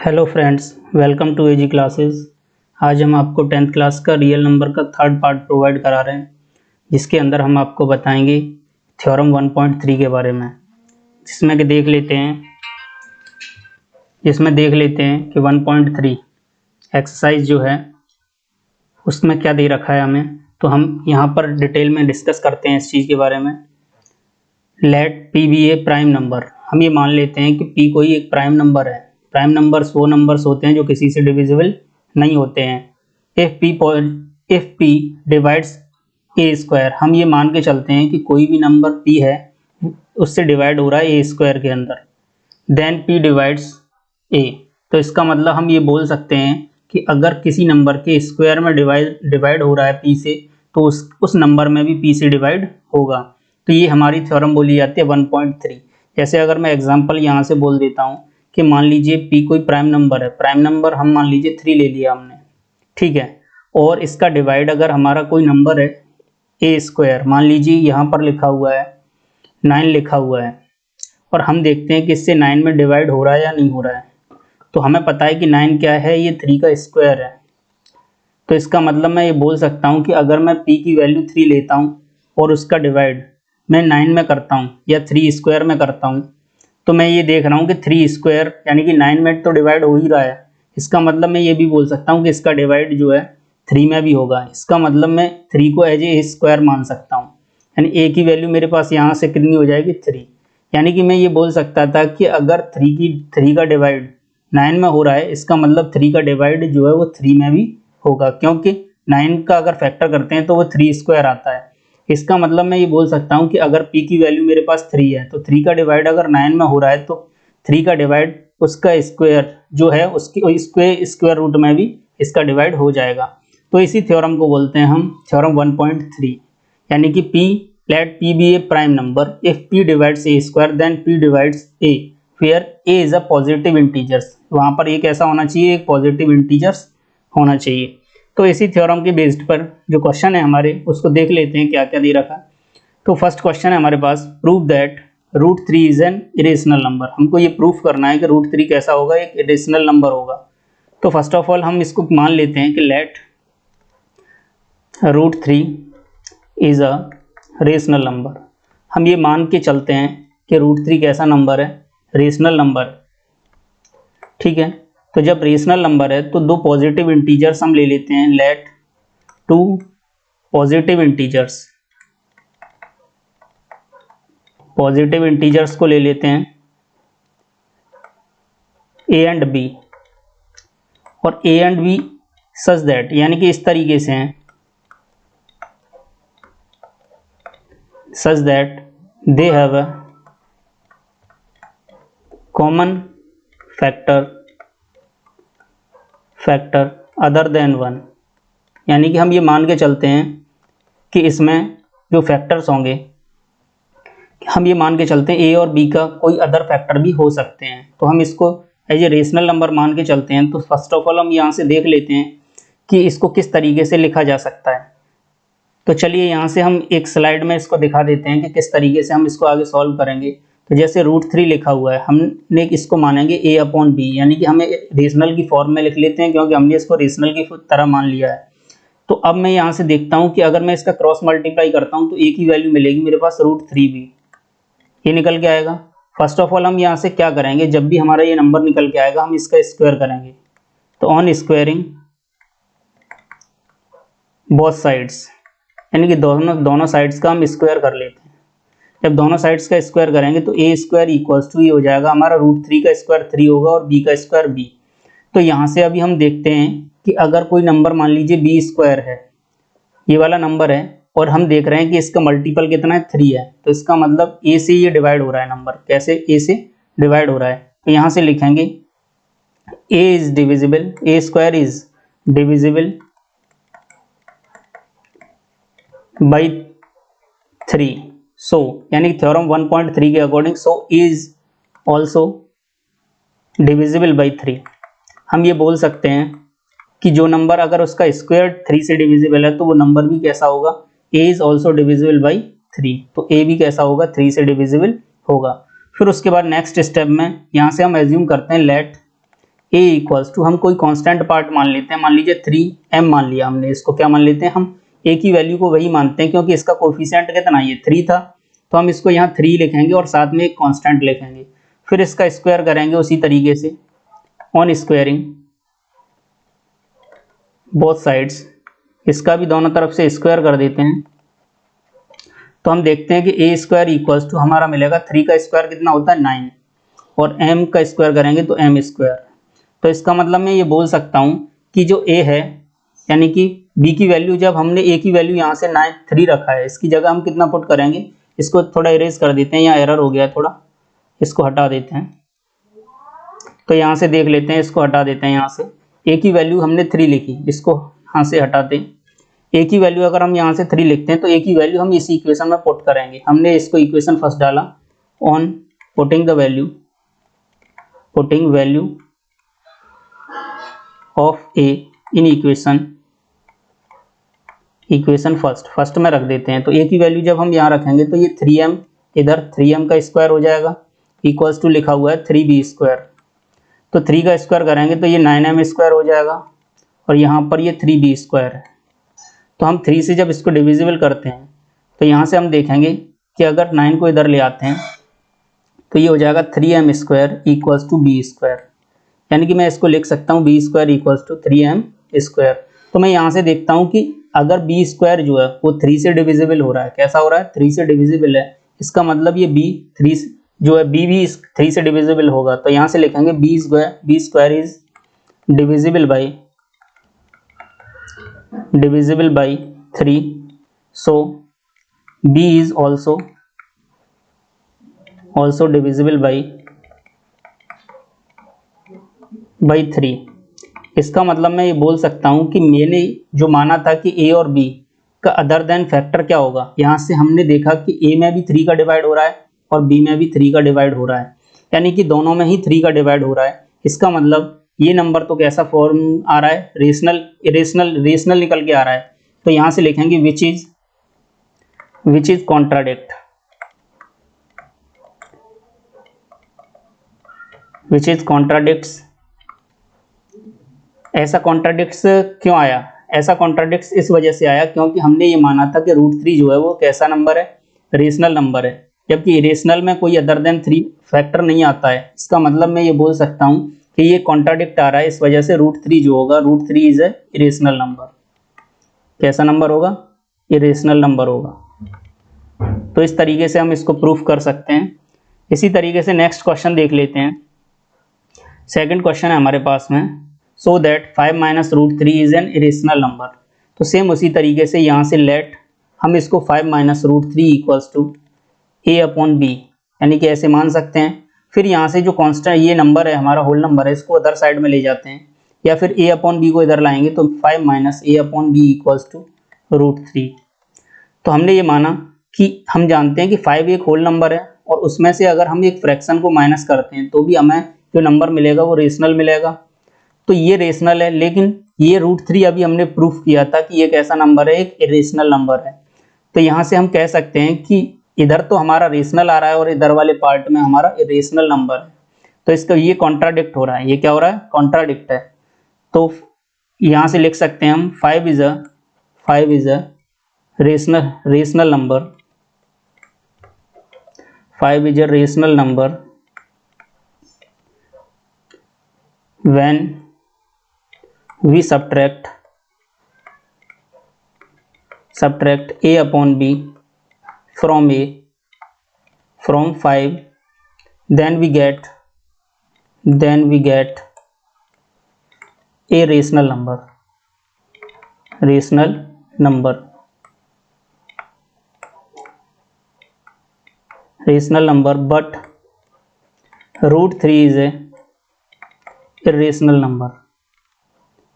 Hello friends, welcome to AG classes. आज हम आपको 10th क्लास का रियल नंबर का थर्ड पार्ट प्रोवाइड करा रहे हैं, जिसके अंदर हम आपको बताएंगे थ्योरम 1.3 के बारे में, जिसमें देख लेते हैं कि 1.3 एक्सरसाइज जो है उसमें क्या दे रखा है हमें। तो हम यहाँ पर डिटेल में डिस्कस करते हैं इस चीज़ के बारे में। Late P B a prime number. हम ये मान लेते हैं कि पी कोई एक प्राइम नंबर है। प्राइम नंबर्स वो नंबर्स होते हैं जो किसी से डिविजिबल नहीं होते हैं। If P divides a square, हम ये मान के चलते हैं कि कोई भी नंबर पी है उससे डिवाइड हो रहा है ए स्क्वायर के अंदर, देन पी डिवाइड्स ए। तो इसका मतलब हम ये बोल सकते हैं कि अगर किसी नंबर के स्क्वायर में डिवाइड हो रहा है पी से, तो उस नंबर में भी पी से डिवाइड होगा। तो ये हमारी थ्योरम बोली जाती है 1.3। जैसे अगर मैं एग्जांपल यहाँ से बोल देता हूँ कि मान लीजिए p कोई प्राइम नंबर है। प्राइम नंबर हम मान लीजिए 3 ले लिया हमने, ठीक है। और इसका डिवाइड अगर हमारा कोई नंबर है ए स्क्वायर, मान लीजिए यहाँ पर लिखा हुआ है 9 लिखा हुआ है, और हम देखते हैं कि इससे 9 में डिवाइड हो रहा है या नहीं हो रहा है। तो हमें पता है कि 9 क्या है, ये 3 का स्क्वायर है। तो इसका मतलब मैं ये बोल सकता हूँ कि अगर मैं p की वैल्यू 3 लेता हूँ और उसका डिवाइड मैं 9 में करता हूँ या 3 स्क्वायर में करता हूँ, तो मैं ये देख रहा हूँ कि 3 स्क्वायर यानी कि 9 में तो डिवाइड हो ही रहा है। इसका मतलब मैं ये भी बोल सकता हूँ कि इसका डिवाइड जो है 3 में भी होगा। इसका मतलब मैं 3 को एज ए स्क्वायर मान सकता हूँ, यानी ए की वैल्यू मेरे पास यहाँ से कितनी हो जाएगी 3। यानी कि मैं ये बोल सकता था कि अगर 3 का डिवाइड 9 में हो रहा है, इसका मतलब 3 का डिवाइड जो है वो 3 में भी होगा, क्योंकि 9 का अगर फैक्टर करते हैं तो वो 3 स्क्वायर आता है। इसका मतलब मैं ये बोल सकता हूँ कि अगर p की वैल्यू मेरे पास 3 है, तो 3 का डिवाइड अगर 9 में हो रहा है, तो 3 का डिवाइड उसका स्क्वायर जो है उसकी स्क्वायर रूट में भी इसका डिवाइड हो जाएगा। तो इसी थ्योरम को बोलते हैं हम थ्योरम 1.3, यानी कि let p be a prime number if p divides a square then p divides a where a is a positive integers. वहाँ पर एक ऐसा होना चाहिए, एक पॉजिटिव इंटीजर्स होना चाहिए। तो इसी थ्योरम के बेस्ड पर जो क्वेश्चन है हमारे, उसको देख लेते हैं क्या क्या दे रखा है। तो फर्स्ट क्वेश्चन है हमारे पास, prove that √3 is an irrational number. हमको ये प्रूफ करना है कि √3 कैसा होगा, एक इरेशनल नंबर होगा। तो फर्स्ट ऑफ ऑल हम इसको मान लेते हैं कि let √3 is a rational number. हम ये मान के चलते हैं कि √3 कैसा नंबर है, रेशनल नंबर, ठीक है। तो जब रेशनल नंबर है तो दो पॉजिटिव इंटीजर्स हम ले लेते हैं। लेट 2 पॉजिटिव इंटीजर्स को ले लेते हैं a एंड b, और a and b such that, यानी कि इस तरीके से हैं, such that they have a common factor other than 1। यानी कि हम ये मान के चलते हैं कि इसमें जो फैक्टर्स होंगे, हम ये मान के चलते हैं ए और बी का कोई अदर फैक्टर भी हो सकते हैं। तो हम इसको एज ए रेशनल नंबर मान के चलते हैं। तो फर्स्ट ऑफ ऑल हम यहाँ से देख लेते हैं कि इसको किस तरीके से लिखा जा सकता है। तो चलिए यहाँ से हम एक स्लाइड में इसको दिखा देते हैं कि किस तरीके से हम इसको आगे सॉल्व करेंगे। तो जैसे √3 लिखा हुआ है, हमने इसको मानेंगे a/b, यानी कि हमें रेशनल की फॉर्म में लिख लेते हैं, क्योंकि हमने इसको रेशनल की तरह मान लिया है। तो अब मैं यहाँ से देखता हूँ कि अगर मैं इसका क्रॉस मल्टीप्लाई करता हूँ तो a की वैल्यू मिलेगी मेरे पास √3 भी, ये निकल के आएगा। फर्स्ट ऑफ ऑल हम यहाँ से क्या करेंगे, जब भी हमारा ये नंबर निकल के आएगा हम इसका स्क्वायर करेंगे। तो ऑन स्क्वायरिंग बोथ साइड्स, यानी कि दोनों साइड्स का हम स्क्वायर कर लेते हैं। जब दोनों साइड्स का स्क्वायर करेंगे तो a स्क्वायर इक्वल्स टू ये हो जाएगा हमारा √3 का स्क्वायर 3 होगा और b का स्क्वायर b। तो यहाँ से अभी हम देखते हैं कि अगर कोई नंबर मान लीजिए b स्क्वायर है, ये वाला नंबर है, और हम देख रहे हैं कि इसका मल्टीपल कितना है 3 है, तो इसका मतलब a से ये डिवाइड हो रहा है नंबर। कैसे a से डिवाइड हो रहा है, तो यहाँ से लिखेंगे a is divisible, a square is divisible by 3। सो यानी थ्योरम 1.3 के according so is also divisible by 3। हम ये बोल सकते हैं कि जो नंबर अगर उसका स्क्वायर 3 से डिविजिबल है, तो वो नंबर भी कैसा होगा, a is also divisible by 3। तो a भी कैसा होगा, 3 से डिविजिबल होगा। फिर उसके बाद नेक्स्ट स्टेप में यहाँ से हम एज्यूम करते हैं लेट ए इक्वल्स टू, हम कोई कांस्टेंट पार्ट मान लेते हैं, मान लीजिए 3m मान लिया हमने, इसको क्या मान लेते हैं हम, ए की वैल्यू को वही मानते हैं क्योंकि इसका कोफिशिएंट कितना ये 3 था, तो हम इसको यहाँ 3 लिखेंगे और साथ में एक कांस्टेंट लिखेंगे, फिर इसका स्क्वायर करेंगे उसी तरीके से, ऑन स्क्वायरिंग बोथ साइड्स, इसका भी दोनों तरफ से स्क्वायर कर देते हैं, तो हम देखते हैं कि ए स्क्वायर इक्वल्स टू हमारा मिलेगा 3 का स्क्वायर कितना होता है 9, और m का स्क्वायर करेंगे तो m स्क्वायर। तो इसका मतलब मैं ये बोल सकता हूँ कि जो a है, यानी कि b की वैल्यू, जब हमने a की वैल्यू यहाँ से 3 रखा है, इसकी जगह हम कितना पुट करेंगे, इसको थोड़ा इरेज कर देते हैं, यहाँ एरर हो गया थोड़ा, इसको हटा देते हैं, तो यहाँ से देख लेते हैं, इसको हटा देते हैं, यहाँ से a की वैल्यू हमने 3 लिखी, इसको यहाँ से हटाते हैं, a की वैल्यू अगर हम यहाँ से 3 लिखते हैं तो a की वैल्यू हम इस इक्वेशन में पुट करेंगे, हमने इसको इक्वेशन फर्स्ट डाला, on putting the value, putting value of a in equation first में रख देते हैं, तो a की वैल्यू जब हम यहाँ रखेंगे तो ये 3m, इधर 3m का स्क्वायर हो जाएगा, इक्वल्स टू लिखा हुआ है 3b स्क्वायर, तो 3 का स्क्वायर करेंगे तो ये 9m स्क्वायर हो जाएगा, और यहाँ पर ये 3b स्क्वायर है, तो हम 3 से जब इसको डिविजिबल करते हैं तो यहाँ से हम देखेंगे कि अगर 9 को इधर ले आते हैं तो ये हो जाएगा 3m square equals to b square, यानी कि मैं इसको लिख सकता हूँ b square equals to 3m square. तो मैं यहाँ से देखता हूँ कि अगर बी स्क्वायर जो है वो 3 से डिविजिबल हो रहा है, कैसा हो रहा है, 3 से डिविजिबल है, इसका मतलब ये बी 3 जो है बी भी 3 से डिविजिबल होगा, तो यहाँ से लिखेंगे b square is divisible by 3, so b is also divisible by 3। इसका मतलब मैं ये बोल सकता हूँ कि मैंने जो माना था कि a और b का अदर देन फैक्टर क्या होगा, यहाँ से हमने देखा कि a में भी 3 का डिवाइड हो रहा है और b में भी 3 का डिवाइड हो रहा है, यानी कि दोनों में ही 3 का डिवाइड हो रहा है। इसका मतलब ये नंबर तो कैसा फॉर्म आ रहा है, रेशनल निकल के आ रहा है, तो यहाँ से लिखेंगे विच इज कॉन्ट्राडिक्ट्स। ऐसा कॉन्ट्राडिक्ट्स क्यों आया, ऐसा कॉन्ट्राडिक्ट्स इस वजह से आया क्योंकि हमने ये माना था कि √3 जो है वो कैसा नंबर है, रेशनल नंबर है, जबकि इरेशनल में कोई अदर देन 3 फैक्टर नहीं आता है। इसका मतलब मैं ये बोल सकता हूँ कि ये कॉन्ट्राडिक्ट आ रहा है, इस वजह से √3 जो होगा, √3 इज ए इरेशनल नंबर। कैसा नंबर होगा, इरेशनल नंबर होगा। तो इस तरीके से हम इसको प्रूफ कर सकते हैं। इसी तरीके से नेक्स्ट क्वेश्चन देख लेते हैं। सेकंड क्वेश्चन है हमारे पास में, so that 5 minus √3 is an irrational number. तो सेम उसी तरीके से यहाँ से लेट हम इसको 5 minus √3 equals to a upon b, यानी कि ऐसे मान सकते हैं। फिर यहाँ से जो कांस्टेंट ये नंबर है हमारा होल नंबर है, इसको अदर साइड में ले जाते हैं, या फिर a अपॉन बी को इधर लाएंगे, तो 5 minus a upon b equals to √3। तो हमने ये माना कि हम जानते हैं कि 5 एक होल नंबर है और उसमें से अगर हम एक फ्रैक्शन को माइनस करते हैं तो भी हमें जो नंबर मिलेगा वो रेशनल मिलेगा। तो ये रेशनल है, लेकिन ये √3 अभी हमने प्रूफ किया था कि ये कैसा नंबर है, एक इरेशनल नंबर है। तो यहाँ से हम कह सकते हैं कि इधर तो हमारा रेशनल आ रहा है और इधर वाले पार्ट में हमारा इरेशनल नंबर है, तो इसका ये कॉन्ट्राडिक्ट हो रहा है। ये क्या हो रहा है, कॉन्ट्राडिक्ट है। तो यहाँ से लिख सकते हैं हम 5 is a rational number, 5 is a rational number when we subtract a upon b from 5, then we get a rational number but √3 is a irrational number।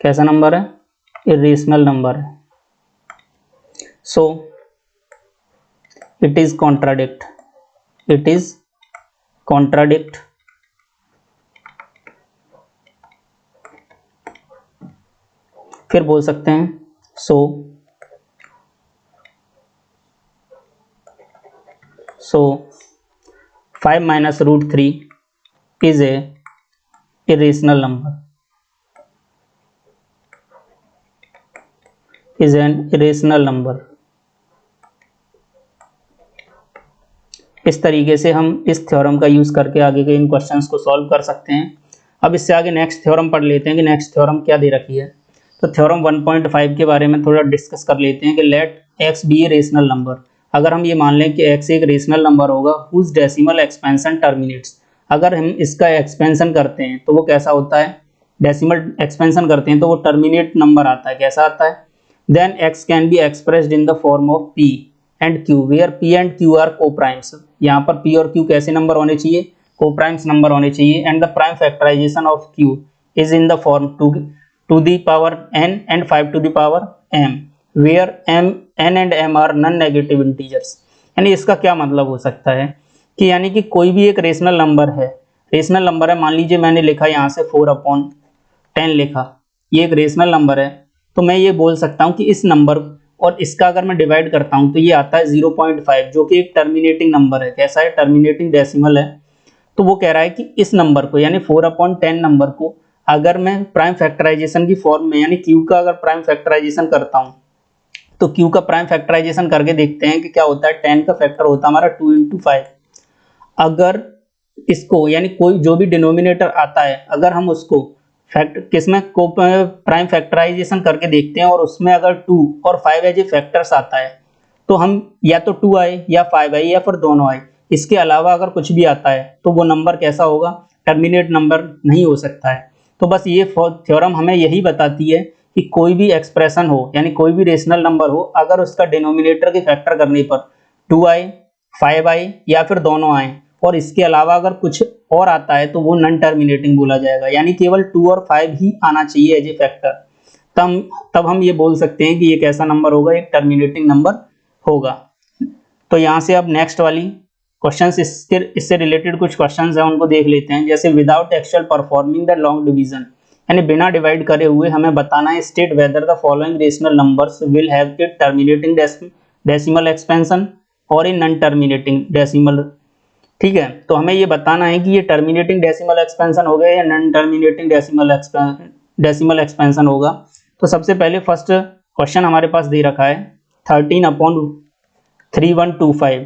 कैसा नंबर है, irrational नंबर है। so it is contradict फिर बोल सकते हैं so 5 minus √3 is a irrational number is an irrational number। इस तरीके से हम इस थ्योरम का यूज करके आगे के इन क्वेश्चंस को सॉल्व कर सकते हैं। अब इससे आगे नेक्स्ट थ्योरम पढ़ लेते हैं कि नेक्स्ट थ्योरम क्या दे रखी है। तो थ्योरम 1.5 के बारे में थोड़ा डिस्कस कर लेते हैं कि let x be a rational number. अगर हम ये मान लें कि x एक रेशनल नंबर होगा हुज डेसिमल एक्सपेंशन टर्मिनेट्स। अगर हम इसका एक्सपेंशन करते हैं तो वो कैसा होता है, डेसिमल एक्सपेंशन करते हैं तो वो टर्मिनेट नंबर आता है। कैसा आता है, then x can be expressed in the form of p and q where p and q are coprimes. यहाँ पर p और q कैसे नंबर होने चाहिए, को प्राइम्स नंबर होने चाहिए। And the prime factorization of q is in the form to the power n and 5 to the power m where n and m are non negative integers. यानी इसका क्या मतलब हो सकता है कि यानी कि कोई भी एक रेशनल नंबर है, रेशनल नंबर है, मान लीजिए मैंने लिखा यहाँ से 4/10 लिखा, ये एक रेशनल नंबर है, तो मैं ये बोल सकता हूँ कि इस नंबर और इसका अगर मैं डिवाइड करता हूँ तो ये आता है 0.5 जो कि एक टर्मिनेटिंग नंबर है। कैसा है, टर्मिनेटिंग डेसिमल है। तो वो कह रहा है कि इस नंबर को यानी 4/10 नंबर को अगर मैं प्राइम फैक्टराइजेशन की फॉर्म में यानी q का अगर प्राइम फैक्टराइजेशन करता हूँ तो q का प्राइम फैक्टराइजेशन करके देखते हैं कि क्या होता है। 10 का फैक्टर होता है हमारा 2 × 5। अगर इसको यानी कोई जो भी डिनोमिनेटर आता है अगर हम उसको किसमें को प्राइम फैक्टराइजेशन करके देखते हैं और उसमें अगर 2 और 5 एज ए फैक्टर्स आता है तो हम या तो 2 आए या 5 आए या फिर दोनों आए, इसके अलावा अगर कुछ भी आता है तो वो नंबर कैसा होगा, टर्मिनेट नंबर नहीं हो सकता है। तो बस ये थ्योरम हमें यही बताती है कि कोई भी एक्सप्रेशन हो यानी कोई भी रेशनल नंबर हो अगर उसका डिनोमिनेटर के फैक्टर करने पर 2 आए 5 आए या फिर दोनों आए और इसके अलावा अगर कुछ और आता है तो वो नॉन टर्मिनेटिंग बोला जाएगा। यानी केवल 2 और 5 ही आना चाहिए एज ए फैक्टर, तब हम ये बोल सकते हैं कि ये कैसा नंबर होगा, एक टर्मिनेटिंग नंबर होगा। तो यहाँ से अब नेक्स्ट वाली क्वेश्चंस इससे रिलेटेड कुछ क्वेश्चंस हैं उनको देख लेते हैं। जैसे without actual performing the long division यानी बिना डिवाइड करे हुए हमें बताना है state whether the following rational numbers will have a terminating decimal expansion और ए नॉन टर्मिनेटिंग डेसिमल। ठीक है, तो हमें ये बताना है कि ये टर्मिनेटिंग डेसिमल एक्सपेंशन होगा या नॉन टर्मिनेटिंग डेसिमल एक्सपेंशन होगा। तो सबसे पहले फर्स्ट क्वेश्चन हमारे पास दे रखा है 13/3125।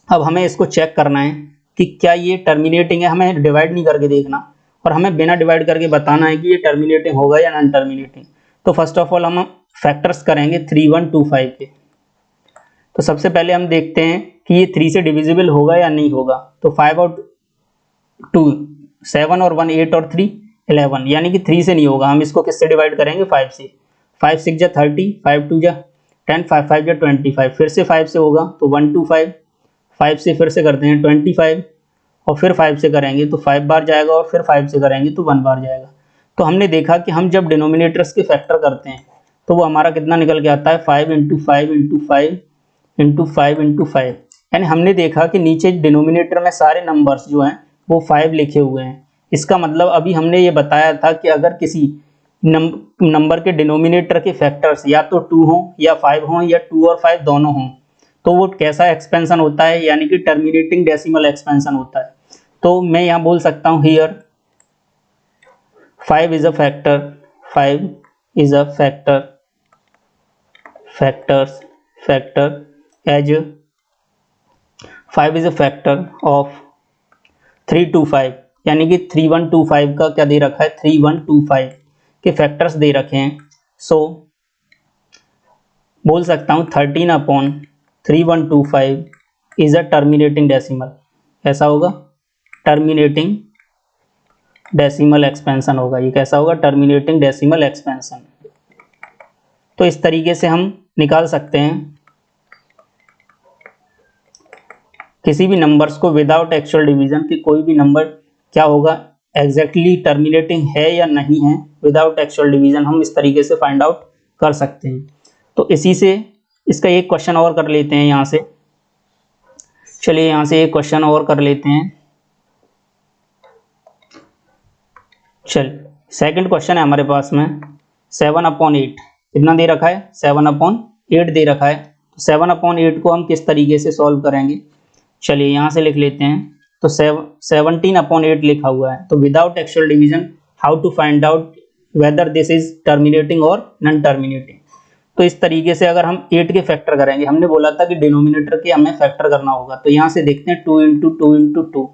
अब हमें इसको चेक करना है कि क्या ये टर्मिनेटिंग है, हमें डिवाइड नहीं करके देखना और हमें बिना डिवाइड करके बताना है कि ये टर्मिनेटिंग होगा या नॉन टर्मिनेटिंग। तो फर्स्ट ऑफ ऑल हम फैक्टर्स करेंगे 3125 के। तो सबसे पहले हम देखते हैं कि ये 3 से डिविजिबल होगा या नहीं होगा। तो 5 और 2 7 और 1 8 और 3 11 यानी कि 3 से नहीं होगा। हम इसको किससे डिवाइड करेंगे, 5 से। 5 6 जा 30, 5 2 जा 10, 5 5 जा 25। फिर से 5 से होगा तो 1 2 5, 5 से फिर से करते हैं 25 और फिर 5 से करेंगे तो 5 बार जाएगा और फिर 5 से करेंगे तो 1 बार जाएगा। तो हमने देखा कि हम जब डिनोमिनेटर्स के फैक्टर करते हैं तो वो हमारा कितना निकल के आता है 5 × 5 × 5 × 5 × 5। यानी हमने देखा कि नीचे डिनोमिनेटर में सारे नंबर्स जो हैं वो 5 लिखे हुए हैं। इसका मतलब अभी हमने ये बताया था कि अगर किसी नंबर के डिनोमिनेटर के फैक्टर्स या तो 2 हों या 5 हों या 2 और 5 दोनों हों तो वो कैसा एक्सपेंशन होता है, यानी कि टर्मिनेटिंग डेसिमल एक्सपेंशन होता है। तो मैं यहाँ बोल सकता हूँ here 5 is a factor, 5 is a factor as 5 is a factor of 325 यानी कि 3125 का क्या दे रखा है, 3125 के फैक्टर्स दे रखे हैं। सो बोल सकता हूँ 13/3125 इज अ टर्मिनेटिंग डेसिमल। ऐसा होगा टर्मिनेटिंग डेसिमल एक्सपेंशन होगा। ये कैसा होगा, टर्मिनेटिंग डेसिमल एक्सपेंशन। तो इस तरीके से हम निकाल सकते हैं किसी भी नंबर्स को विदाउट एक्चुअल डिवीजन कि कोई भी नंबर क्या होगा, एग्जैक्टली टर्मिनेटिंग है या नहीं है। विदाउट एक्चुअल डिवीजन हम इस तरीके से फाइंड आउट कर सकते हैं। तो इसी से इसका एक क्वेश्चन और कर लेते हैं यहाँ से। चलिए यहाँ से एक क्वेश्चन और कर लेते हैं। चलिए सेकंड क्वेश्चन है हमारे पास में 7/8 कितना दे रखा है, 7/8 दे रखा है। तो 7/8 को हम किस तरीके से सॉल्व करेंगे, चलिए यहाँ से लिख लेते हैं तो 17/8 लिखा हुआ है। तो without actual division how to find out whether this is terminating और नॉन टर्मिनेटिंग। तो इस तरीके से अगर हम 8 के फैक्टर करेंगे, हमने बोला था कि डिनोमिनेटर के हमें फैक्टर करना होगा, तो यहाँ से देखते हैं 2 × 2 × 2।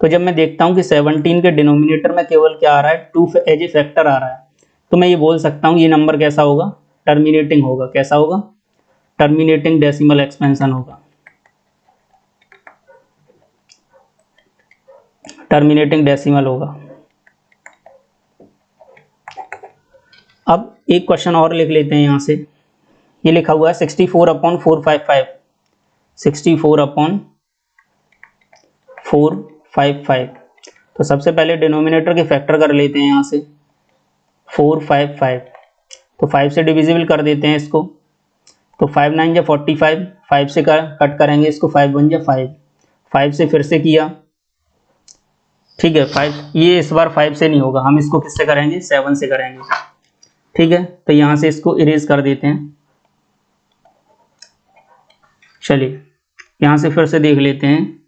तो जब मैं देखता हूँ कि 17 के डिनोमिनेटर में केवल क्या आ रहा है, 2 एज ए फैक्टर आ रहा है, तो मैं ये बोल सकता हूँ ये नंबर कैसा होगा, टर्मिनेटिंग होगा। कैसा होगा, टर्मिनेटिंग डेसिमल एक्सपेंशन होगा, टर्मिनेटिंग डेसिमल होगा। अब एक क्वेश्चन और लिख लेते हैं यहाँ से। ये लिखा हुआ है 64/455, 64/455। तो सबसे पहले डिनोमिनेटर के फैक्टर कर लेते हैं यहाँ से 455, तो 5 से डिविजिबल कर देते हैं इसको। तो 5 9 या 45, 5 से कट करेंगे इसको, 5 1 या 5, 5 से फिर से किया, ठीक है। 5 ये इस बार 5 से नहीं होगा, हम इसको किससे करेंगे, 7 से करेंगे, ठीक है। तो यहाँ से इसको इरेज कर देते हैं। चलिए यहाँ से फिर से देख लेते हैं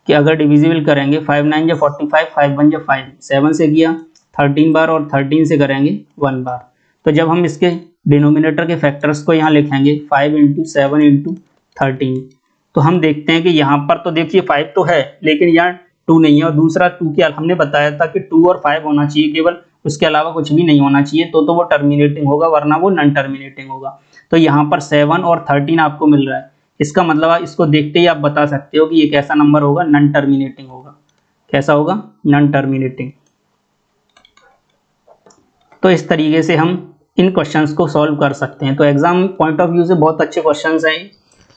कि अगर डिविजिबल करेंगे 5 9 या 45, 5 1 या 5, 7 से किया 13 बार और 13 से करेंगे 1 बार। तो जब हम इसके डिनोमिनेटर के फैक्टर्स को यहाँ लिखेंगे 5 × 7 × 13, तो हम देखते हैं कि यहाँ पर तो देखिए 5 तो है लेकिन यहाँ 2 नहीं है, और दूसरा 2 क्या हमने बताया था कि 2 और 5 होना चाहिए केवल, उसके अलावा कुछ भी नहीं होना चाहिए, तो वो टर्मिनेटिंग होगा, वरना वो नॉन टर्मिनेटिंग होगा। तो यहाँ पर 7 और 13 आपको मिल रहा है, इसका मतलब इसको देखते ही आप बता सकते हो कि ये कैसा नंबर होगा, नॉन टर्मिनेटिंग होगा। कैसा होगा, नॉन टर्मिनेटिंग। तो इस तरीके से हम इन क्वेश्चंस को सॉल्व कर सकते हैं। तो एग्जाम पॉइंट ऑफ व्यू से बहुत अच्छे क्वेश्चंस हैं,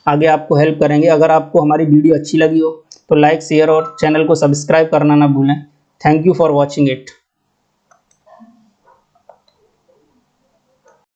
आगे आपको हेल्प करेंगे। अगर आपको हमारी वीडियो अच्छी लगी हो तो लाइक, शेयर और चैनल को सब्सक्राइब करना ना भूलें। Thank you for watching it.